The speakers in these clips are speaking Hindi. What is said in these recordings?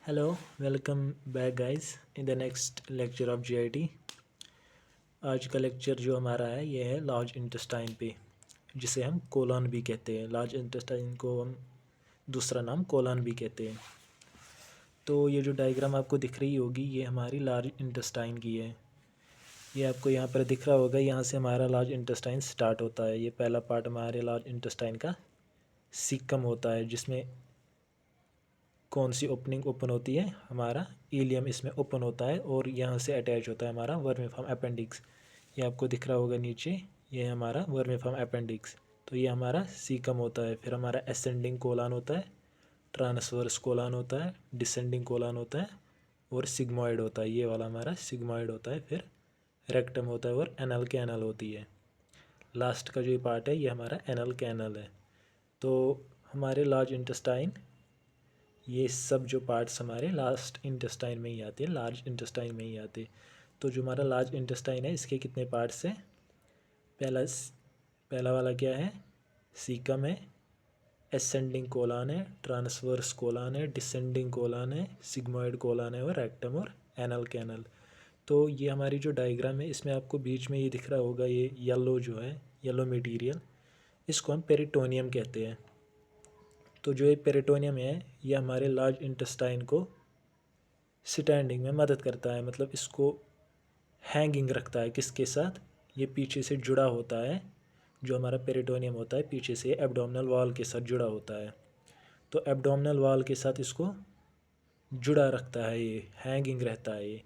Hello, welcome back guys in the next lecture of GIT. आज का लेक्चर जो हमारा है ये है लार्ज इंटेस्टाइन पे, जिसे हम कोलन भी कहते हैं। लार्ज इंटेस्टाइन को हम दूसरा नाम कोलन भी कहते हैं। तो ये जो डायग्राम आपको दिख रही होगी ये हमारी लार्ज इंटेस्टाइन की है। ये आपको यहाँ पर दिख रहा होगा, यहाँ से हमारा लार्ज इंटेस्टाइन स्टार्ट होता है। ये पहला पार्ट हमारे लार्ज इंटेस्टाइन का सीकम होता है, जिसमें कौन सी ओपनिंग ओपन होती है, हमारा इलियम इसमें ओपन होता है और यहाँ से अटैच होता है हमारा वर्मिफॉर्म अपेंडिक्स। ये आपको दिख रहा होगा नीचे, ये हमारा वर्मिफॉर्म अपेंडिक्स। तो ये हमारा सीकम होता है। फिर हमारा असेंडिंग कोलन होता है, ट्रांसवर्स कोलन होता है, डिसेंडिंग कोलन होता है और सिग्मॉइड होता है। ये वाला हमारा सिग्मॉइड होता है। फिर रेक्टम होता है और एनल कैनल होती है। लास्ट का जो ये पार्ट है ये हमारा एनल कैनल है। तो हमारे लार्ज इंटेस्टाइन, ये सब जो पार्ट्स हमारे लास्ट इंटेस्टाइन में ही आते हैं, लार्ज इंटेस्टाइन में ही आते हैं। तो जो हमारा लार्ज इंटेस्टाइन है इसके कितने पार्ट्स हैं? पहला वाला क्या है? सीकम है, एसेंडिंग कोलन है, ट्रांसवर्स कोलन है, डिसेंडिंग कोलन है, सिग्मॉइड कोलन है और रेक्टम और एनल कैनल। तो ये हमारी जो डायग्राम है इसमें आपको बीच में ये दिख रहा होगा, ये येलो जो है, येलो मटेरियल, इसको हम पेरिटोनियम कहते हैं। तो जो ये पेरिटोनियम है ये हमारे लार्ज इंटेस्टाइन को स्टैंडिंग में मदद करता है, मतलब इसको हैंगिंग रखता है। किसके साथ? ये पीछे से जुड़ा होता है, जो हमारा पेरिटोनियम होता है पीछे से एब्डोमिनल वॉल के साथ जुड़ा होता है। तो एब्डोमिनल वॉल के साथ इसको जुड़ा रखता है, ये हैंगिंग रहता है ये।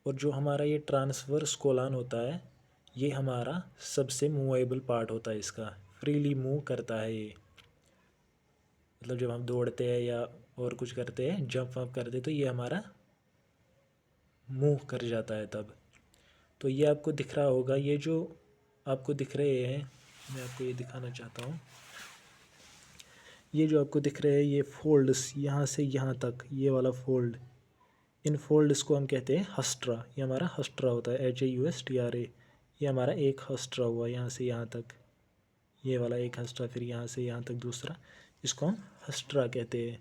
और जो हमारा ये ट्रांसवर्स कोलन होता है ये हमारा सबसे मूवेबल पार्ट होता है, इसका फ्रीली मूव करता है ये। मतलब जब हम दौड़ते हैं या और कुछ करते हैं, जंप वंप करते हैं, तो ये हमारा मूव कर जाता है तब। तो ये आपको दिख रहा होगा, ये जो आपको दिख रहे हैं, मैं आपको ये दिखाना चाहता हूँ। ये जो आपको दिख रहे हैं ये फोल्ड्स, यहाँ से यहाँ तक ये वाला फोल्ड, इन फोल्ड्स को हम कहते हैं हस्ट्रा। ये हमारा हस्ट्रा होता है, HAUSTRA। ये हमारा एक हस्ट्रा हुआ यहाँ से यहाँ तक, ये वाला एक हस्ट्रा, फिर यहाँ से यहाँ तक दूसरा, इसको हम हस्ट्रा कहते हैं।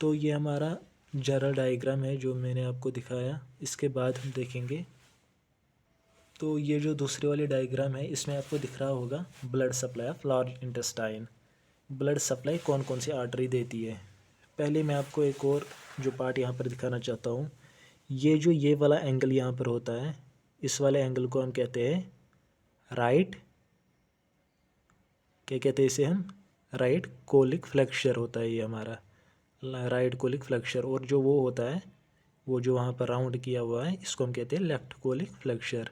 तो ये हमारा जनरल डायग्राम है जो मैंने आपको दिखाया। इसके बाद हम देखेंगे, तो ये जो दूसरे वाले डायग्राम है इसमें आपको दिख रहा होगा blood supply of large intestine. Blood supply कौन कौन सी आर्टरी देती है? पहले मैं आपको एक और जो पार्ट यहाँ पर दिखाना चाहता हूँ। ये जो ये वाला एंगल यहाँ पर होता है, इस वाले एंगल को हम कहते हैं राइट, क्या कहते हैं इसे हम? राइट कोलिक फ्लेक्सर होता है ये हमारा राइट कोलिक फ्लेक्सर। और जो वो होता है, वो जो वहाँ पर राउंड किया हुआ है, इसको हम कहते हैं लेफ्ट कोलिक फ्लेक्सर।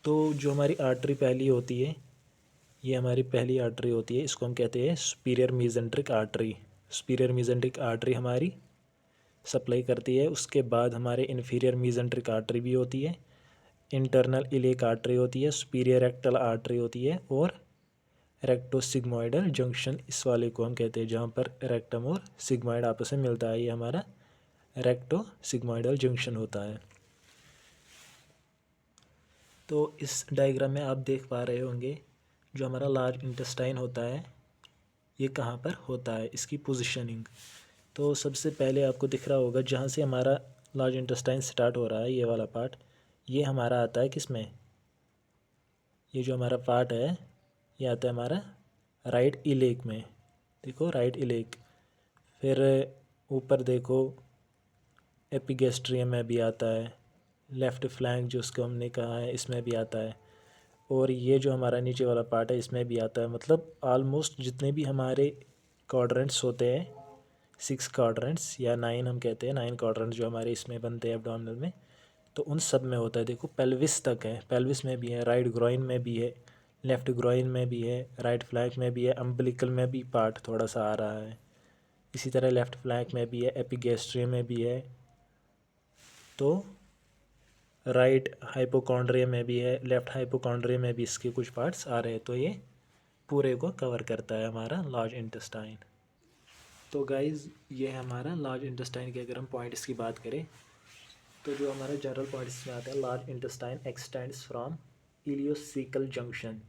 तो जो हमारी आर्टरी पहली होती है, ये हमारी पहली आर्टरी होती है, इसको हम कहते हैं superior mesenteric artery. Superior mesenteric artery हमारी सप्लाई करती है। उसके बाद हमारे इन्फीरियर मेसेंट्रिक आर्टरी भी होती है, इंटरनल इलियक आर्टरी होती है, सुपीरियर रेक्टल आर्टरी होती है और रेक्टोसिग्मोइडल जंक्शन, इस वाले को हम कहते हैं जहाँ पर रेक्टम और सिग्मोइड आपस में मिलता है, ये हमारा रेक्टोसिग्मोइडल जंक्शन होता है। तो इस डायग्राम में आप देख पा रहे होंगे जो हमारा लार्ज इंटेस्टाइन होता है ये कहाँ पर होता है, इसकी पोजीशनिंग। तो सबसे पहले आपको दिख रहा होगा जहाँ से हमारा लार्ज इंटेस्टाइन स्टार्ट हो रहा है, ये वाला पार्ट, ये हमारा आता है किस में? ये जो हमारा पार्ट है ये आता है हमारा राइट इलेक में। देखो राइट इलेक। फिर ऊपर देखो एपिगेस्ट्रियम में भी आता है, लेफ़्ट फ्लैंक जो उसको हमने कहा है इसमें भी आता है, और ये जो हमारा नीचे वाला पार्ट है इसमें भी आता है। मतलब ऑलमोस्ट जितने भी हमारे क्वाड्रेंट्स होते हैं, 6 क्वाड्रेंट्स या 9 हम कहते हैं, 9 क्वाड्रेंट्स जो हमारे इसमें बनते हैं एब्डोमिनल में, तो उन सब में होता है। देखो पेल्विस तक है, पेल्विस में भी है, राइट ग्रोइन में भी है, लेफ़्ट ग्रोइन में भी है, राइट फ्लैंक में भी है, अम्बिलिकल में भी पार्ट थोड़ा सा आ रहा है, इसी तरह लेफ़्ट फ्लैंक में भी है, एपिगेस्ट्रियम में भी है, तो राइट हाइपोकॉन्ड्रिया में भी है, लेफ़्ट हाइपोकॉन्ड्रिया में भी इसके कुछ पार्ट्स आ रहे हैं। तो ये पूरे को कवर करता है हमारा लार्ज इंटेस्टाइन। तो गाइज़ ये है हमारा लार्ज इंटेस्टाइन के अगर हम पॉइंट्स की बात करें, तो जो हमारा जनरल पॉइंट्स में आता है, large intestine x tends from ileocaecal junction.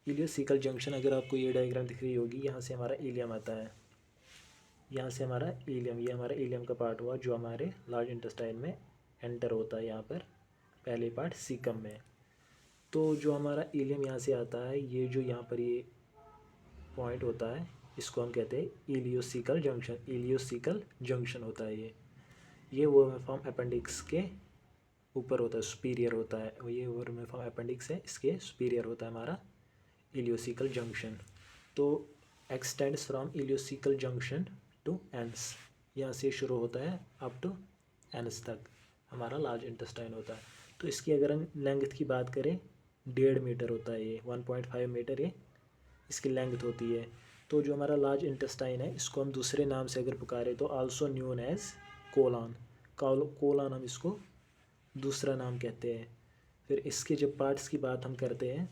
Ileocaecal junction, अगर आपको ये डायग्राम दिख रही होगी, यहाँ से हमारा इलियम आता है, यहाँ से हमारा इलियम, ये हमारा इलियम का पार्ट हुआ जो हमारे लार्ज इंटेस्टाइन में एंटर होता है यहाँ पर पहले पार्ट सीकम में। तो जो हमारा इलियम यहाँ से आता है, ये जो यहाँ पर ये पॉइंट होता है इसको हम कहते हैं इलियोसिकल जंक्शन। इलियोसिकल जंक्शन होता है ये वर्मिफॉर्म अपेंडिक्स के ऊपर होता है, सुपीरियर होता है। ये वर्मिफॉर्म अपेंडिक्स है, इसके सुपीरियर होता है हमारा इलियोसिकल जंक्शन। तो extends from ileocaecal junction to ends, यहाँ से शुरू होता है अप टू एंस तक हमारा लार्ज इंटेस्टाइन होता है। तो इसकी अगर हम लेंथ की बात करें 1.5 मीटर होता है ये, 1.5 मीटर ये इसकी लेंथ होती है। तो जो हमारा लार्ज इंटेस्टाइन है इसको हम दूसरे नाम से अगर पुकारें तो आल्सो न्यून एज कोलन। कोलन हम इसको दूसरा नाम कहते हैं। फिर इसके जब पार्ट्स की बात हम करते हैं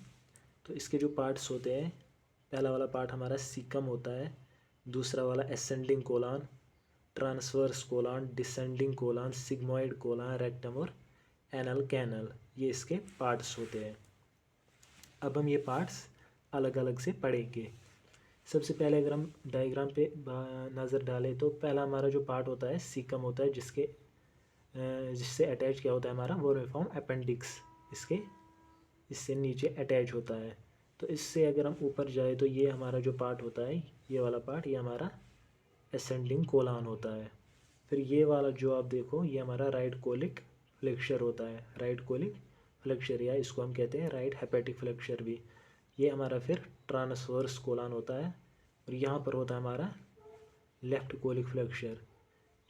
तो इसके जो पार्ट्स होते हैं, पहला वाला पार्ट हमारा सीकम होता है, दूसरा वाला ascending colon, transverse colon, descending colon, sigmoid colon, rectum और एनल कैनल, ये इसके पार्ट्स होते हैं। अब हम ये पार्ट्स अलग अलग से पढ़ेंगे। सबसे पहले अगर हम डायग्राम पे नज़र डालें तो पहला हमारा जो पार्ट होता है सीकम होता है, जिससे अटैच क्या होता है हमारा वर्मिफॉर्म अपेंडिक्स, इससे नीचे अटैच होता है। तो इससे अगर हम ऊपर जाए तो ये हमारा जो पार्ट होता है, ये वाला पार्ट, ये हमारा एसेंडिंग कोलन होता है। फिर ये वाला जो आप देखो ये हमारा राइट कोलिक फ्लेक्सर होता है, राइट कोलिक फ्लेक्सर, या इसको हम कहते हैं राइट हेपेटिक फ्लेक्सर भी। ये हमारा फिर ट्रांसवर्स कोलन होता है और यहाँ पर होता है हमारा लेफ़्ट कोलिक फ्लेक्सर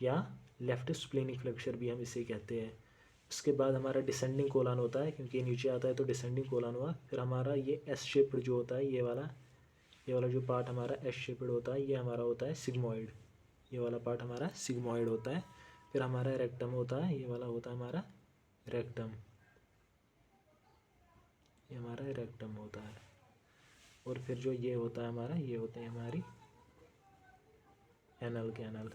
या लेफ़्ट स्प्लेनिक फ्लेक्सर भी हम इसे कहते हैं। उसके बाद हमारा डिसेंडिंग कोलन होता है, क्योंकि ये नीचे आता है तो डिसेंडिंग कोलन हुआ। फिर हमारा ये एस शेप्ड जो होता है, ये वाला जो पार्ट हमारा एस शेप्ड होता है, ये हमारा होता है सिग्मोइड, ये वाला पार्ट हमारा सिग्मोइड होता है। फिर हमारा रेक्टम होता है, ये वाला होता है हमारा रेक्टम, ये हमारा रेक्टम होता है। और फिर जो ये होता है हमारा, ये होते हैं हमारी एनल कैनल,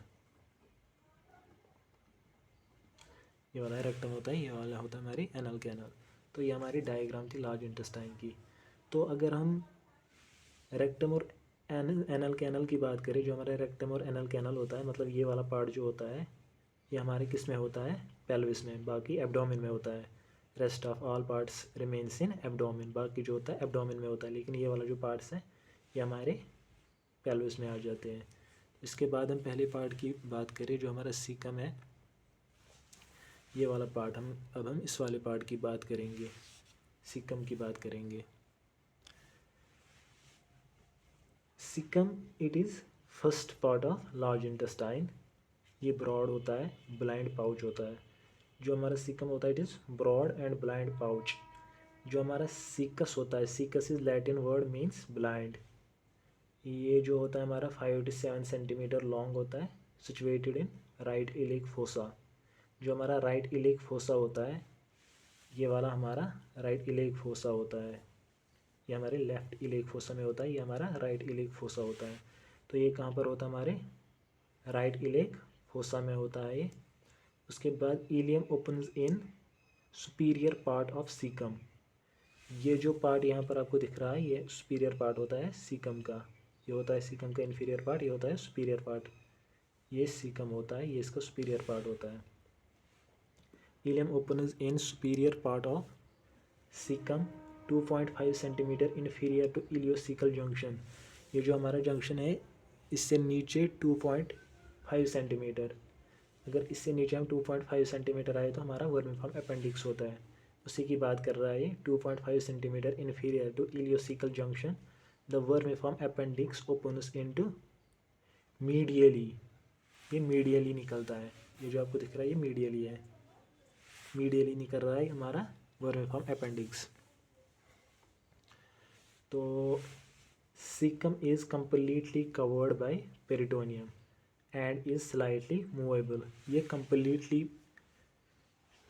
ये वाला रेक्टम होता है, ये वाला होता है हमारी एनल कैनल। तो ये हमारी डायग्राम थी लार्ज इंटेस्टाइन की। तो अगर हम रेक्टम और एनल कैनल की बात करें, जो हमारा रेक्टम और एनल कैनल होता है, मतलब ये वाला पार्ट जो होता है ये हमारे किस में होता है, पेल्विस में, बाकी एब्डोमेन में होता है। Rest of all parts remains in abdomen, बाकी जो होता है एब्डोमेन में होता है, लेकिन ये वाला जो पार्ट्स हैं ये हमारे पेल्विस में आ जाते हैं। इसके बाद हम पहले पार्ट की बात करें जो हमारा सीकम है, ये वाला पार्ट अब हम इस वाले पार्ट की बात करेंगे, सीकम की बात करेंगे। Caecum it is first part of large intestine. ये ब्रॉड होता है, ब्लाइंड पाउच होता है। जो हमारा सीकम होता है it is broad and blind pouch. जो हमारा सीकस होता है, caecus is Latin word means blind. ये जो होता है हमारा 5 to 7 सेंटीमीटर लॉन्ग होता है, situated in right iliac fossa. जो हमारा राइट इलिक फोसा होता है, ये वाला हमारा राइट इलिक फोसा होता है, ये हमारे लेफ़्ट इलिक फोसा में होता है, ये हमारा राइट इलिक फोसा होता है। तो ये कहाँ पर होता है, हमारे राइट इलिक फोसा में होता है ये। उसके बाद ileum opens in superior part of caecum. ये जो पार्ट यहाँ पर आपको दिख रहा है ये सुपीरियर पार्ट होता है सीकम का, ये होता है सीकम का इन्फीरियर पार्ट, ये होता है सुपीरियर पार्ट, ये सीकम होता है, ये इसका सुपीरियर पार्ट होता है। Ileum opens in superior part of caecum 2.5 centimetre inferior to ileocaecal junction. ये जो हमारा जंक्शन है इससे नीचे 2.5 सेंटीमीटर, अगर इससे नीचे हम 2.5 सेंटीमीटर आए तो हमारा वर्मिफॉर्म अपेंडिक्स होता है, उसी की बात कर रहा है ये। 2.5 centimetre inferior to ileocaecal junction the vermiform appendix opens into medially, ये मीडियली निकलता है, ये जो आपको दिख रहा है ये मीडियली है, मीडियली निकल रहा है हमारा वर्मिफॉर्म अपेंडिक्स। तो caecum is completely covered by peritoneum and is slightly movable. ये कम्प्लीटली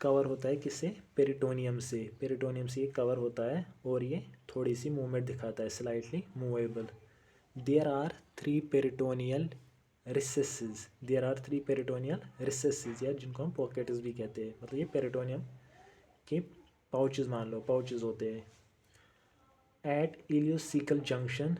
कवर होता है किससे, पेरिटोनियम से, पेरिटोनियम से ये कवर होता है और ये थोड़ी सी मूवमेंट दिखाता है, slightly movable. There are 3 peritoneal recesses, there are 3 peritoneal recesses, या जिनको हम पॉकेट्स भी कहते हैं, मतलब ये पेरिटोनियम के पाउचेस, मान लो पाउचेस होते हैं। एट इलियोसिकल जंक्शन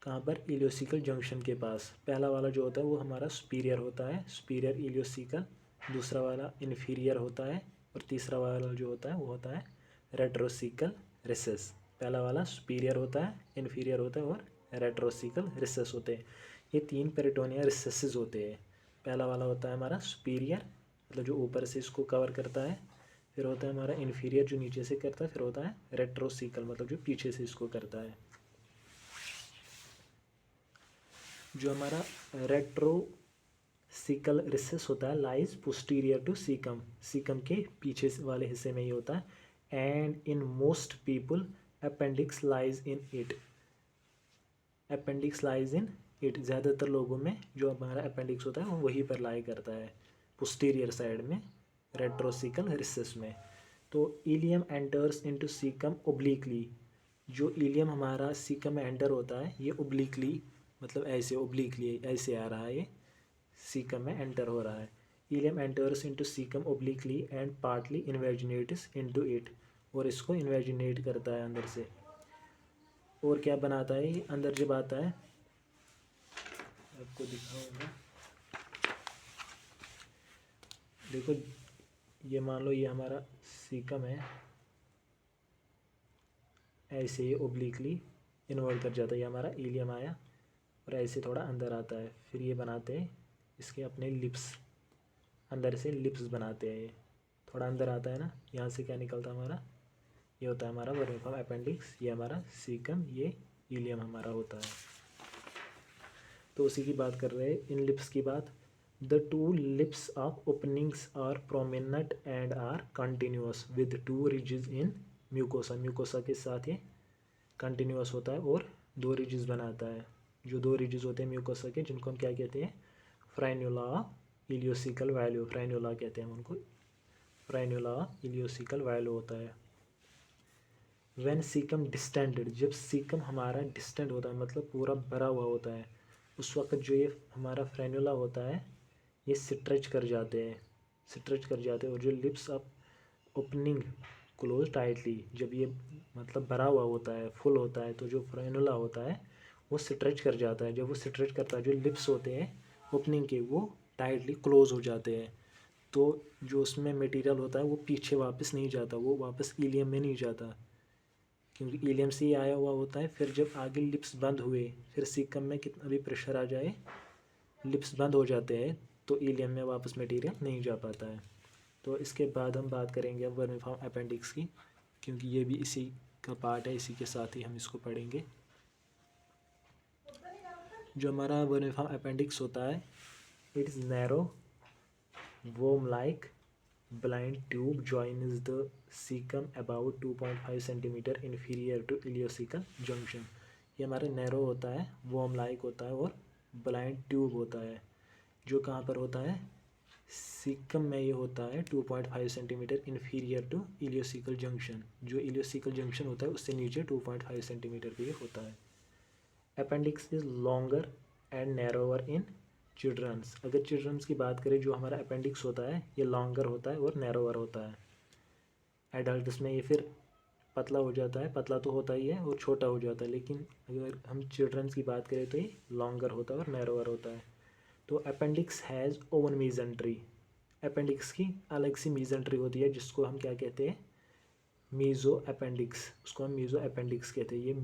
कहाँ पर, इलियोसिकल जंक्शन के पास। पहला वाला जो होता है वो हमारा सुपीरियर होता है, सुपीरियर इलियोसिकल। दूसरा वाला इन्फीरियर होता है, और तीसरा वाला जो होता है वो होता है रेट्रोसिकल रिसेस। पहला वाला सुपीरियर होता है, इन्फीरियर होता है और रेट्रोसिकल रिसेस होते हैं। ये 3 पेरिटोनियल रिसेसेस होते हैं। पहला वाला होता है हमारा सुपीरियर, मतलब जो ऊपर से इसको कवर करता है। फिर होता है हमारा इन्फीरियर जो नीचे से करता है। फिर होता है रेट्रोसिकल, मतलब जो पीछे से इसको करता है। जो हमारा रेट्रोसिकल रिसेस होता है lies posterior to caecum, caecum के पीछे वाले हिस्से में ही होता है। And in most people appendix lies in it, appendix lies in it. ज़्यादातर लोगों में जो हमारा अपेंडिक्स होता है वो वहीं पर लाई करता है, पोस्टीरियर साइड में, रेट्रोसिकल रिसेस में। तो ileum enters into caecum obliquely, जो इलियम हमारा सीकम में एंटर होता है ये ओब्लिकली, मतलब ऐसे ओब्लिकली ऐसे आ रहा है, ये सीकम में एंटर हो रहा है। Ileum enters into caecum obliquely and partly invaginates into it, और इसको इन्वेजिनेट करता है अंदर से। और क्या बनाता है ये अंदर जब आता है, आपको दिखाऊंगा। देखो ये मान लो ये हमारा सीकम है, ऐसे ही ओब्लिकली इन्वर्ट कर जाता है। ये हमारा इलियम आया और ऐसे थोड़ा अंदर आता है। फिर ये बनाते हैं इसके अपने लिप्स, अंदर से लिप्स बनाते हैं। ये थोड़ा अंदर आता है ना, यहाँ से क्या निकलता है हमारा, ये होता है हमारा वर्मिफॉर्म अपेंडिक्स। ये हमारा सीकम, ये इलियम हमारा होता है। तो उसी की बात कर रहे हैं, इन लिप्स की बात। The two lips of openings are prominent and are continuous with 2 ridges in mucosa, mucosa के साथ ये कंटिन्यूअस होता है और 2 रिजेस बनाता है। जो 2 रिजेस होते हैं म्यूकोसा के, जिनको हम क्या कहते हैं, फ्राइन्यूला इलियोसिकल वैल्यू, फ्राइन्यूला कहते हैं हम उनको, फ्राइन्यूला इलियोसिकल वैल्यू होता है। व्हेन सीकम डिस्टेंडेड, जब सीकम हमारा डिस्टेंड होता है, मतलब पूरा भरा हुआ होता है, उस वक्त जो ये हमारा फ्रेन्यूला होता है ये स्ट्रेच कर जाते हैं, स्ट्रेच कर जाते हैं। और जो lips of opening close tightly, जब ये मतलब भरा हुआ होता है, फुल होता है, तो जो फ्रेन्यूला होता है वो स्ट्रेच कर जाता है। जब वो स्ट्रेच करता है, जो लिप्स होते हैं ओपनिंग के वो टाइटली क्लोज हो जाते हैं। तो जो उसमें मटेरियल होता है वो पीछे वापस नहीं जाता, वो वापस इलियम में नहीं जाता, क्योंकि इलियम से ही आया हुआ होता है। फिर जब आगे लिप्स बंद हुए, फिर सीकम में कितना भी प्रेशर आ जाए, लिप्स बंद हो जाते हैं, तो इलियम में वापस मटेरियल नहीं जा पाता है। तो इसके बाद हम बात करेंगे अब वर्मिफॉर्म अपेंडिक्स की, क्योंकि ये भी इसी का पार्ट है, इसी के साथ ही हम इसको पढ़ेंगे। जो हमारा वर्मिफॉर्म अपेंडिक्स होता है, it is narrow worm like blind tube joins the cecum about 2.5 cm inferior to ileocecal junction। ये हमारे नैरो होता है, worm like होता है और ब्लाइंड ट्यूब होता है, जो कहाँ पर होता है, सीकम में ये होता है 2.5 centimetre inferior to ileocaecal junction. जो इलियोसिकल जंक्शन होता है उससे नीचे 2.5 सेंटीमीटर पे ये होता है। Appendix is longer and narrower in childrens. अगर चिल्ड्रंस की बात करें, जो हमारा अपेंडिक्स होता है ये लॉन्गर होता है और नैरोवर होता है। एडल्ट्स में ये फिर पतला हो जाता है, पतला तो होता ही है और छोटा हो जाता है, लेकिन अगर हम चिल्ड्रंस की बात करें तो ये लॉन्गर होता है और नैरोवर होता है। तो अपेंडिक्स हैज़ ओवन मीजेंट्री, अपेंडिक्स की अलग सी मीजेंट्री होती है, जिसको हम क्या कहते हैं, मीज़ो अपेंडिक्स, उसको हम मीज़ो अपेंडिक्स कहते हैं। ये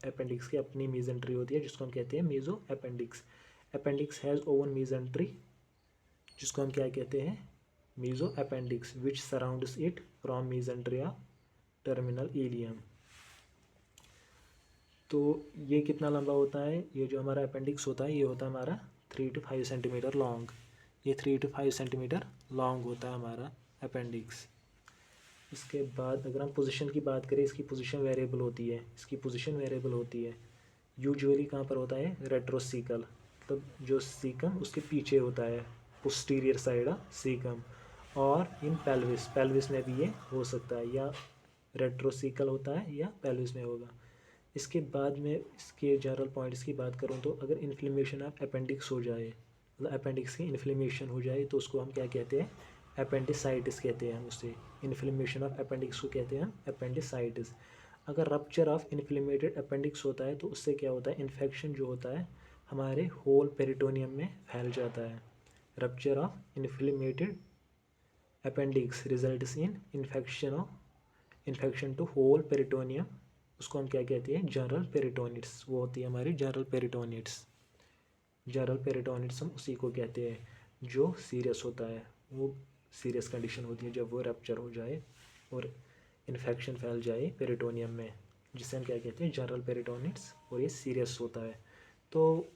अपेंडिक्स की अपनी मीजेंट्री होती है, जिसको हम कहते हैं mesoappendix. Appendix has own mesentery, जिसको हम क्या कहते हैं, mesoappendix, which surrounds it from mesentery of terminal ileum. तो ये कितना लंबा होता है, ये जो हमारा अपेंडिक्स होता है ये होता है हमारा 3 to 5 सेंटीमीटर लॉन्ग। ये 3 to 5 सेंटीमीटर लॉन्ग होता है हमारा अपेंडिक्स। इसके बाद अगर हम पोजीशन की बात करें, इसकी पोजीशन वेरिएबल होती है, इसकी पोजीशन वेरिएबल होती है। यूजुअली कहाँ पर होता है, रेट्रोसिकल, मतलब जो सीकम उसके पीछे होता है, पोस्टीरियर साइड ऑफ सीकम। और इन पेल्विस, पेल्विस में भी ये हो सकता है, या रेट्रोसिकल होता है या पेल्विस में होगा। इसके बाद में इसके जनरल पॉइंट्स की बात करूँ तो अगर इन्फ्लेमेशन ऑफ अपेंडिक्स हो जाए, मतलब अपेंडिक्स की इन्फ्लेमेशन हो जाए, तो उसको हम क्या कहते हैं, अपेंडिसाइटिस कहते हैं हम उसे। इन्फ्लेमेशन ऑफ अपेंडिक्स को कहते हैं हम अपेंडिसाइटिस। अगर रप्चर ऑफ इन्फ्लेमेटेड अपेंडिक्स होता है तो उससे क्या होता है, इन्फेक्शन जो होता है हमारे होल पेरिटोनियम में फैल जाता है। Rupture of inflamed appendix results in infection to whole peritoneum, उसको हम क्या कहते हैं, जनरल पेरिटोनिट्स। वो होती है हमारी जनरल पेरिटोनिट्स। जनरल पेरिटोनिट्स हम उसी को कहते हैं जो सीरियस होता है। वो सीरियस कंडीशन होती है जब वो रप्चर हो जाए और इन्फेक्शन फैल जाए पेरिटोनियम में, जिसे हम क्या कहते हैं, जनरल पेरिटोनिट्स, और ये सीरियस होता है। तो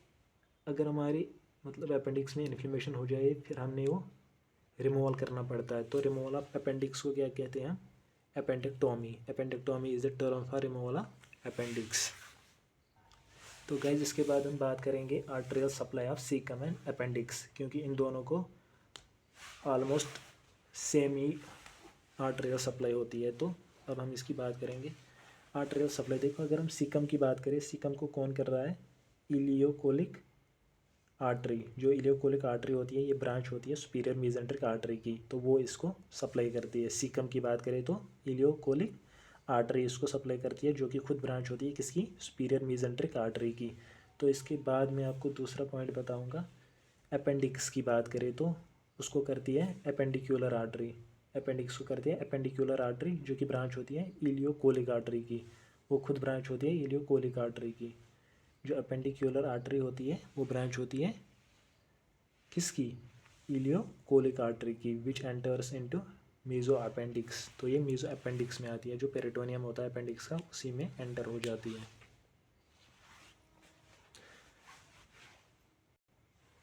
अगर हमारी मतलब अपेंडिक्स में इन्फ्लेमेशन हो जाए फिर हमने वो रिमूवल करना पड़ता है। तो रिमूवल ऑफ अपेंडिक्स को क्या कहते हैं हम, appendectomy. Appendectomy is the term for removal of appendix. तो गाइज इसके बाद हम बात करेंगे arterial supply of caecum and appendix, क्योंकि इन दोनों को ऑलमोस्ट सेम ही आर्टेरियल सप्लाई होती है। तो अब हम इसकी बात करेंगे आर्टेरियल सप्लाई। देखो अगर हम सीकम की बात करें, सीकम को कौन कर रहा है, इलियोकोलिक आर्टरी। जो इलियोकोलिक आर्टरी होती है ये ब्रांच होती है सुपीरियर मीजेंट्रिक आर्टरी की, तो वो इसको सप्लाई करती है। सीकम की बात करें तो इलियोकोलिक आर्टरी इसको सप्लाई करती है, जो कि खुद ब्रांच होती है किसकी, सुपीरियर मीजेंट्रिक आर्टरी की। तो इसके बाद मैं आपको दूसरा पॉइंट बताऊंगा। अपेंडिक्स की बात करें तो उसको करती है अपेंडिक्यूलर आर्टरी। अपेंडिक्स को करती है अपेंडिक्यूलर आर्टरी, जो कि ब्रांच होती है इलियोकोलिक आर्टरी की। वो खुद ब्रांच होती है इलियोकोलिक आर्टरी की। जो अपेंडिक्यूलर आर्टरी होती है वो ब्रांच होती है किसकी, इलियोकोलिक आर्टरी की, which enters into mesoappendix. तो ये मीजो अपेंडिक्स में आती है, जो पेरिटोनियम होता है अपेंडिक्स का उसी में एंटर हो जाती है।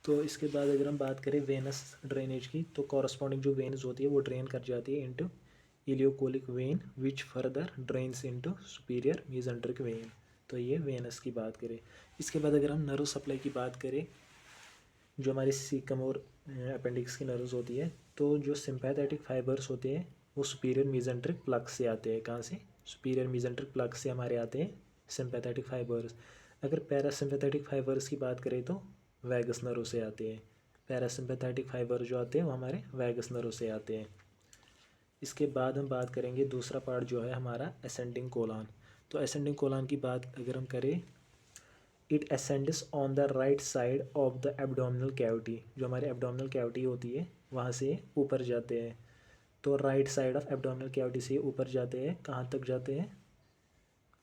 तो इसके बाद अगर हम बात करें वेनस ड्रेनेज की, तो कॉरस्पॉन्डिंग जो वेन्स होती है वो ड्रेन कर जाती है into ileocolic vein, which further drains into superior mesenteric vein. तो ये वेनस की बात करें। इसके बाद अगर हम नर्व सप्लाई की बात करें, जो हमारी सीकम और अपेंडिक्स की नर्व्स होती है, तो जो सिंपैथेटिक फाइबर्स होते हैं वो सुपीरियर मीजेंट्रिक प्लग से आते हैं। कहाँ से, सुपीरियर मीजेंट्रिक प्लग से हमारे आते हैं सिंपैथेटिक फाइबर्स। अगर पैरासिम्पैथेटिक फाइबर्स की बात करें तो वैगस नर्व से आते हैं। पैरासिम्पैथेटिक फाइबर जो आते हैं वो हमारे वैगस नर्व से आते हैं। इसके बाद हम बात करेंगे दूसरा पार्ट जो है हमारा असेंडिंग कोलन। तो असेंडिंग कोलन की बात अगर हम करें, it ascends on the right side of the abdominal cavity. जो हमारी एब्डोमिनल कैविटी होती है वहाँ से ऊपर जाते हैं। तो right side of abdominal cavity से ऊपर जाते हैं, कहाँ तक जाते हैं,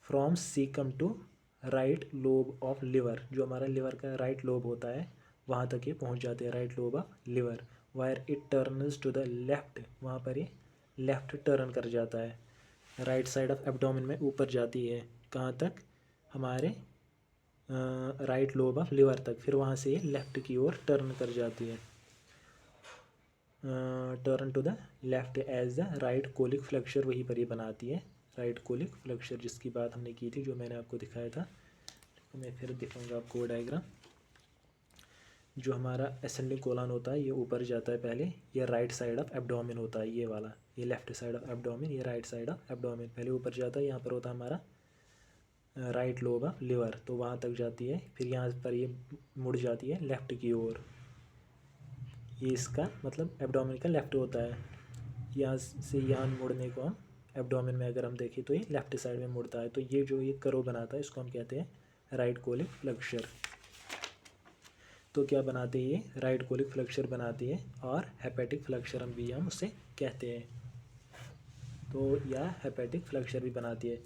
from caecum to right lobe of liver. जो हमारा लिवर का राइट लोब होता है वहाँ तक ये पहुँच जाते हैं, right lobe of liver. Where it turns to the left, वहाँ पर ये लेफ्ट टर्न कर जाता है। राइट साइड ऑफ एब्डोमिन में ऊपर जाती है, कहाँ तक, हमारे राइट लोब ऑफ लिवर तक। फिर वहाँ से लेफ़्ट की ओर टर्न कर जाती है, turn to the left as the right colic flexure, वहीं पर ही बनाती है राइट कोलिक फ्लेक्चर, जिसकी बात हमने की थी, जो मैंने आपको दिखाया था। तो मैं फिर दिखाऊंगा आपको वो डायग्राम। जो हमारा असेंडिंग कोलन होता है ये ऊपर जाता है पहले, ये राइट साइड ऑफ एब्डोमिन होता है, ये वाला, ये लेफ्ट साइड ऑफ एब्डोमिन, ये राइट साइड ऑफ एब्डोमिन। पहले ऊपर जाता है, यहाँ पर होता है हमारा राइट लोब ऑफ लिवर, तो वहाँ तक जाती है। फिर यहाँ पर ये मुड़ जाती है लेफ़्ट की ओर। ये इसका मतलब एब्डोमिन का लेफ़्ट होता है। यहाँ से यहाँ मुड़ने को हम एब्डोमिन में अगर हम देखें तो ये लेफ़्ट साइड में मुड़ता है। तो ये जो ये कर्व बनाता है इसको हम कहते हैं राइट कोलिक फ्लेक्चर। तो क्या बनाते हैं, ये राइट कोलिक फ्लेक्चर बनाती है, और हेपेटिक फ्लेक्चर हम भी हम उसे कहते हैं। तो या हेपेटिक फ्लेक्चर भी बनाती है।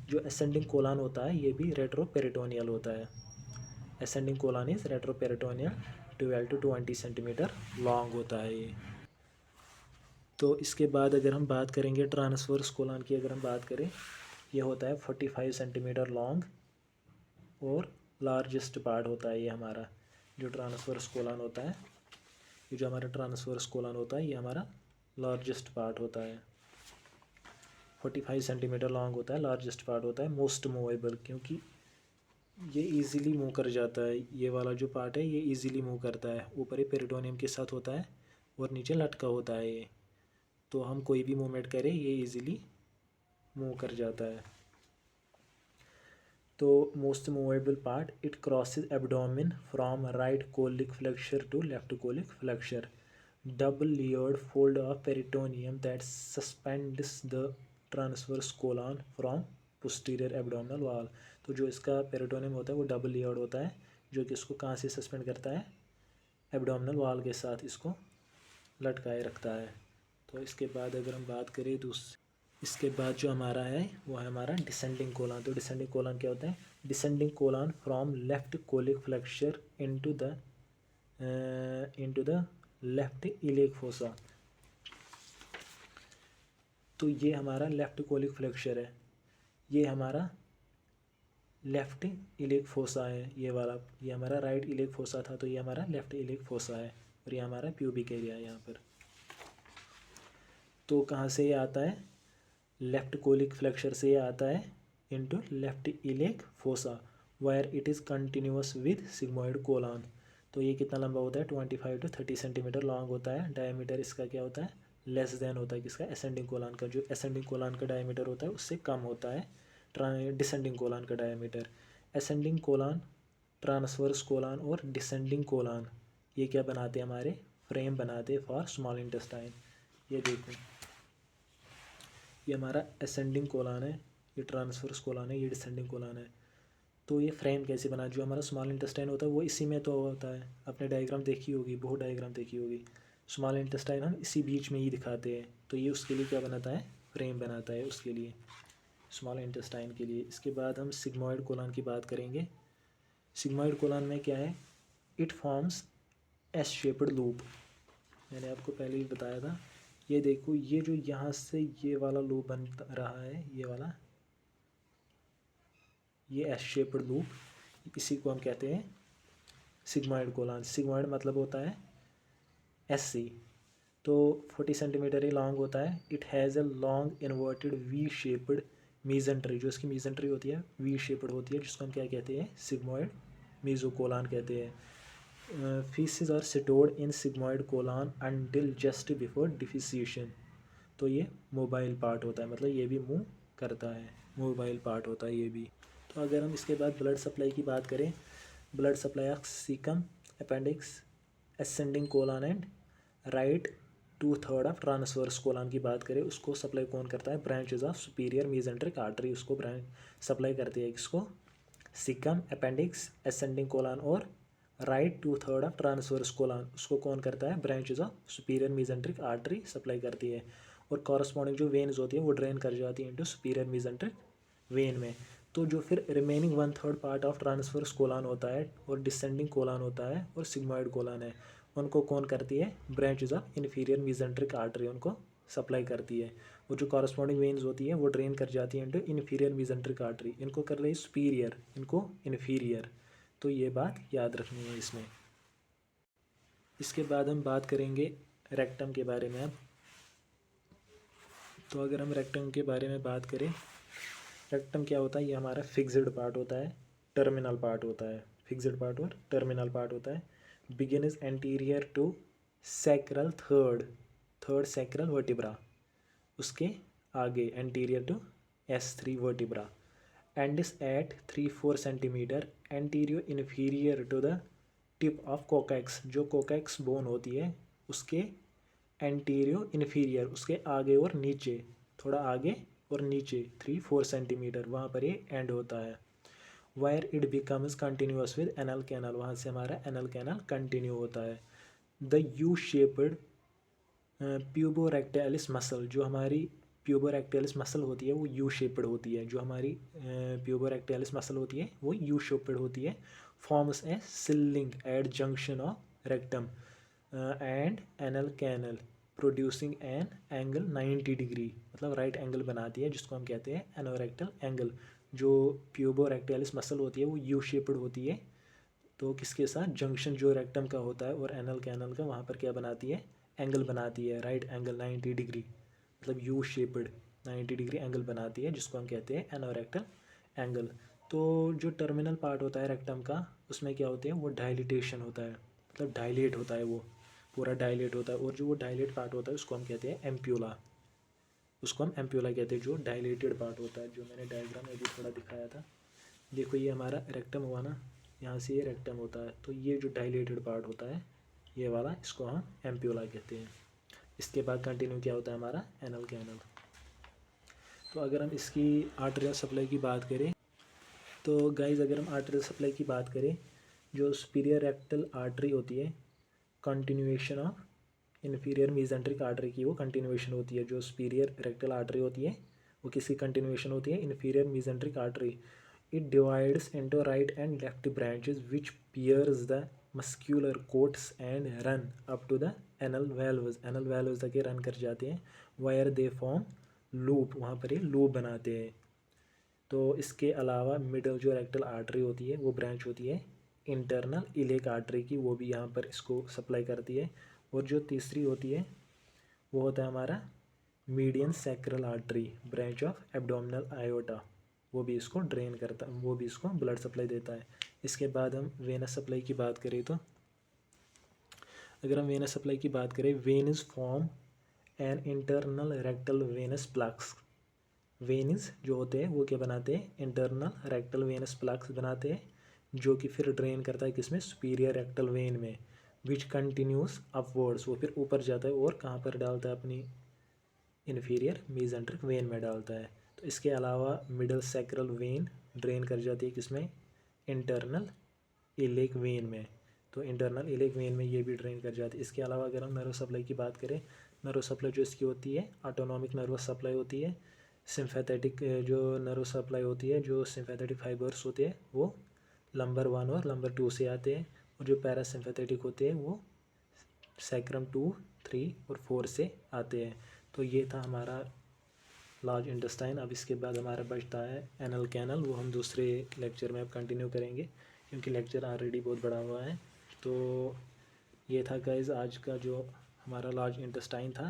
जो असेंडिंग कोलन होता है ये भी रेट्रोपेरिटोनियल होता है। Ascending colon is retroperitoneal, 12 to 20 centimetre long होता है ये। तो इसके बाद अगर हम बात करेंगे ट्रांसवर्स कोलन की, अगर हम बात करें, ये होता है 45 सेंटीमीटर लॉन्ग और लार्जेस्ट पार्ट होता है ये हमारा जो ट्रांसवर्स कोलन होता है। ये जो हमारा ट्रांसवर्स कोलन होता है ये हमारा लार्जेस्ट पार्ट होता है, 45 सेंटीमीटर लॉन्ग होता है, लार्जेस्ट पार्ट होता है, मोस्ट मूवेबल, क्योंकि ये इजीली मूव कर जाता है। ये वाला जो पार्ट है ये इजीली मूव करता है, ऊपर ही पेरिटोनियम के साथ होता है और नीचे लटका होता है ये। तो हम कोई भी मूवमेंट करें ये इजीली मूव कर जाता है। तो most movable part, it crosses abdomen from right colic flexure to left colic flexure, double layered fold of peritoneum that suspends the transverse colon from posterior abdominal wall. तो जो इसका पेरिटोनियम होता है वो डबल लेयर्ड होता है, जो कि इसको कहाँ से सस्पेंड करता है, एब्डोमिनल वाल के साथ इसको लटकाए रखता है। तो इसके बाद अगर हम बात करें इसके बाद जो हमारा है वो है हमारा डिसेंडिंग कोलन। तो डिसेंडिंग कोलन क्या होता है, descending colon from left colic flexor into the left iliac fossa. तो ये हमारा लेफ्ट कोलिक फ्लेक्सर है, ये हमारा लेफ्ट इलियक फोसा है, ये वाला, ये हमारा राइट इलियक फोसा था, तो ये हमारा लेफ्ट इलियक फोसा है, और ये हमारा प्यूबिक एरिया है यहाँ पर। तो कहाँ से ये आता है, लेफ्ट कोलिक फ्लेक्सर से ये आता है into left iliac fossa, wire it is continuous with sigmoid colon. तो ये कितना लंबा होता है, 25 to 30 सेंटीमीटर लॉन्ग होता है। डायमीटर इसका क्या होता है, लेस देन होता है किसका, असेंडिंग कोलन का। जो असेंडिंग कोलन का डायमीटर होता है उससे कम होता है डिसेंडिंग कोलन का diameter. Ascending colon, transverse colon और डिसेंडिंग कोलन ये क्या बनाते हैं, हमारे फ्रेम बनाते हैं फॉर स्मॉल इंटेस्टाइन। ये देखो, ये हमारा असेंडिंग कोलन है, ये ट्रांसवर्स कोलन है, ये डिसेंडिंग कोलन है। तो ये फ्रेम कैसे बना, जो हमारा स्मॉल इंटेस्टाइन होता है वो इसी में तो होता है। आपने डायग्राम देखी होगी, बहुत डायग्राम देखी होगी, स्मॉल इंटेस्टाइन हम इसी बीच में ही दिखाते हैं। तो ये उसके लिए क्या बनाता है, फ्रेम बनाता है उसके लिए, स्मॉल इंटेस्टाइन के लिए। इसके बाद हम सिग्मोइड कोलन की बात करेंगे। सिग्मोइड कोलन में क्या है, it forms S shaped loop. मैंने आपको पहले ही बताया था। ये देखो, ये जो यहाँ से ये वाला लूप बन रहा है, ये वाला, ये एस शेप्ड लूप, इसी को हम कहते हैं सिग्मोइड कोलन। सिग्मोइड मतलब होता है एस सी। तो 40 सेंटीमीटर ही लॉन्ग होता है। It has a long inverted V shaped mesentery, जो इसकी मीजेंट्री होती है वी शेप्ड होती है, जिसको हम क्या कहते हैं, सिग्मोइड मीजोकोलन कहते हैं। Faeces are stored in sigmoid colon until just before defecation. तो ये मोबाइल पार्ट होता है, मतलब ये भी मूव करता है, मोबाइल पार्ट होता है ये भी। तो अगर हम इसके बाद ब्लड सप्लाई की बात करें, blood supply of caecum, appendix, ascending colon and right 2/3 of transverse colon की बात करें, उसको सप्लाई कौन करता है, ब्रांचेज ऑफ सुपीरियर मीजेंट्रिक आर्टरी उसको ब्रांच सप्लाई करती है। इसको सीकम, अपेंडिक्स, असेंडिंग कोलन और राइट 2/3 ऑफ ट्रांसवर्स कोलन उसको कौन करता है, branches of superior मीजेंट्रिक artery supply करती है। और कॉरस्पॉन्डिंग जो वेन्स होती है वो ड्रेन कर जाती है इनटू सुपीरियर मीजेंट्रिक वेन में। तो जो फिर remaining 1/3 part of transverse colon होता है और डिसेंडिंग कोलन होता है और सिग्मोइड कोलन है, उनको कौन करती है, branches of inferior mesenteric artery उनको सप्लाई करती है। और जो कॉरस्पॉन्डिंग वेन्स होती है वो ड्रेन कर जाती है इनटू इन्फीरियर मीजेंट्रिक आर्टरी, इनको कर रही है सुपीरियर, इनको इन्फीरियर। तो ये बात याद रखनी है इसमें। इसके बाद हम बात करेंगे रेक्टम के बारे में अब। तो अगर हम रेक्टम के बारे में बात करें, रेक्टम क्या होता है, ये हमारा फिक्स्ड पार्ट होता है, टर्मिनल पार्ट होता है, फिक्स्ड पार्ट और टर्मिनल पार्ट होता है। Begin is anterior to sacral third sacral vertebra, उसके आगे anterior to S3 vertebra, end is at 3-4 centimetre anterior inferior to the tip of coccyx, जो कोकैक्स बोन होती है उसके एंटीरियर इन्फीरियर, उसके आगे और नीचे, थोड़ा आगे और नीचे 3-4 सेंटीमीटर, वहाँ पर ये एंड होता है। Where it becomes continuous with anal canal, वहाँ से हमारा एनल कैनल कंटिन्यू होता है। The U shaped puborectalis muscle, जो हमारी प्यूबोरेक्टालिस मसल होती है वो यू शेप्ड होती है, जो हमारी प्यूबोरेक्टालिस मसल होती है वो यू शेप्ड होती है। Forms a sling at junction of rectum and anal canal producing an angle 90 degree, मतलब राइट एंगल बनाती है, जिसको हम कहते हैं एनोरेक्टल एंगल। जो प्यूबोरेक्टालिस मसल होती है वो यू शेप्ड होती है, तो किसके साथ, जंक्शन जो रेक्टम का होता है और एनल कैनल का, वहाँ पर क्या बनाती है, एंगल बनाती है, राइट एंगल 90 डिग्री, मतलब यू शेप्ड 90 डिग्री एंगल बनाती है, जिसको हम कहते हैं एनोरेक्टल एंगल। तो जो टर्मिनल पार्ट होता है रेक्टम का, उसमें क्या होते हैं, वो डायलिटेशन होता है, मतलब डायलेट होता है, वो पूरा डायलेट होता है। और जो वो डायलेट पार्ट होता है उसको हम कहते हैं एम्प्यूला, उसको हम एम्प्यूला कहते हैं, जो डायलेटेड पार्ट होता है, जो मैंने डायग्राम में भी थोड़ा दिखाया था। देखो ये हमारा रेक्टम हुआ ना, यहाँ से ये रेक्टम होता है, तो ये जो डायलेटेड पार्ट होता है ये वाला, इसको हम एम्प्यूला कहते हैं। इसके बाद कंटिन्यू क्या होता है हमारा, एनल कैनल। तो अगर हम इसकी आर्टेरियल सप्लाई की बात करें, तो गाइस अगर हम आर्टेरियल सप्लाई की बात करें, जो सुपीरियर रेक्टल आर्टरी होती है, continuation of inferior mesenteric artery की वो कंटिन्यूएशन होती है। जो सुपीरियर रेक्टल आर्टरी होती है वो किसकी कंटिन्यूएशन होती है? Inferior mesenteric artery. It divides into right and left branches which pierce the muscular coats and run up to the anal valves. Anal valves तक रन कर जाते हैं, वायर दे फॉर्म लूप, वहाँ पर ये लूप बनाते हैं। तो इसके अलावा मिडल जो रेक्टल आर्टरी होती है वो ब्रांच होती है इंटरनल इलेक आर्टरी की, वो भी यहाँ पर इसको सप्लाई करती है। और जो तीसरी होती है वो होता है हमारा median sacral artery, branch of abdominal iota, वो भी इसको ड्रेन करता, वो भी इसको ब्लड सप्लाई देता है। इसके बाद हम वेनस सप्लाई की बात करें, तो अगर हम वेनस सप्लाई की बात करें, veins form an internal rectal venous plexus. Veins जो होते हैं वो क्या बनाते हैं? इंटरनल रेक्टल वेनस प्लग्स बनाते हैं, जो कि फिर ड्रेन करता है किसमें? सुपीरियर रेक्टल वेन में, विच कंटिन्यूस अपवर्ड्स, वो फिर ऊपर जाता है और कहाँ पर डालता है? अपनी इन्फीरियर मीजेंट्रिक वेन में डालता है। तो इसके अलावा मिडल सैक्रल वेन ड्रेन कर जाती है किसमें? इंटरनल इलेक वेन में। तो इंटरनल इलेक वेन में ये भी ड्रेन कर जाती है। इसके अलावा अगर हम नर्व सप्लाई की बात करें, नर्व सप्लाई जो इसकी होती है ऑटोनॉमिक नर्वस सप्लाई होती है। सिम्पैथेटिक जो नर्व सप्लाई होती है, जो सिम्पैथेटिक फाइबर्स होते हैं वो लंबर 1 और लंबर 2 से आते हैं, और जो पैरासिम्पैथेटिक होते हैं वो सैक्रम 2, 3 और 4 से आते हैं। तो ये था हमारा लार्ज इंटेस्टाइन। अब इसके बाद हमारा बचता है एनल कैनल, वो हम दूसरे लेक्चर में अब कंटिन्यू करेंगे क्योंकि लेक्चर ऑलरेडी बहुत बड़ा हुआ है। तो ये था गाइस आज का जो हमारा लार्ज इंटेस्टाइन था।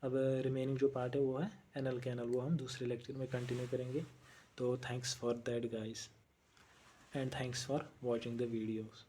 अब रिमेनिंग जो पार्ट है वो है एनल कैनल, वो हम दूसरे लेक्चर में कंटिन्यू करेंगे। तो thanks for that guys, and thanks for watching the videos.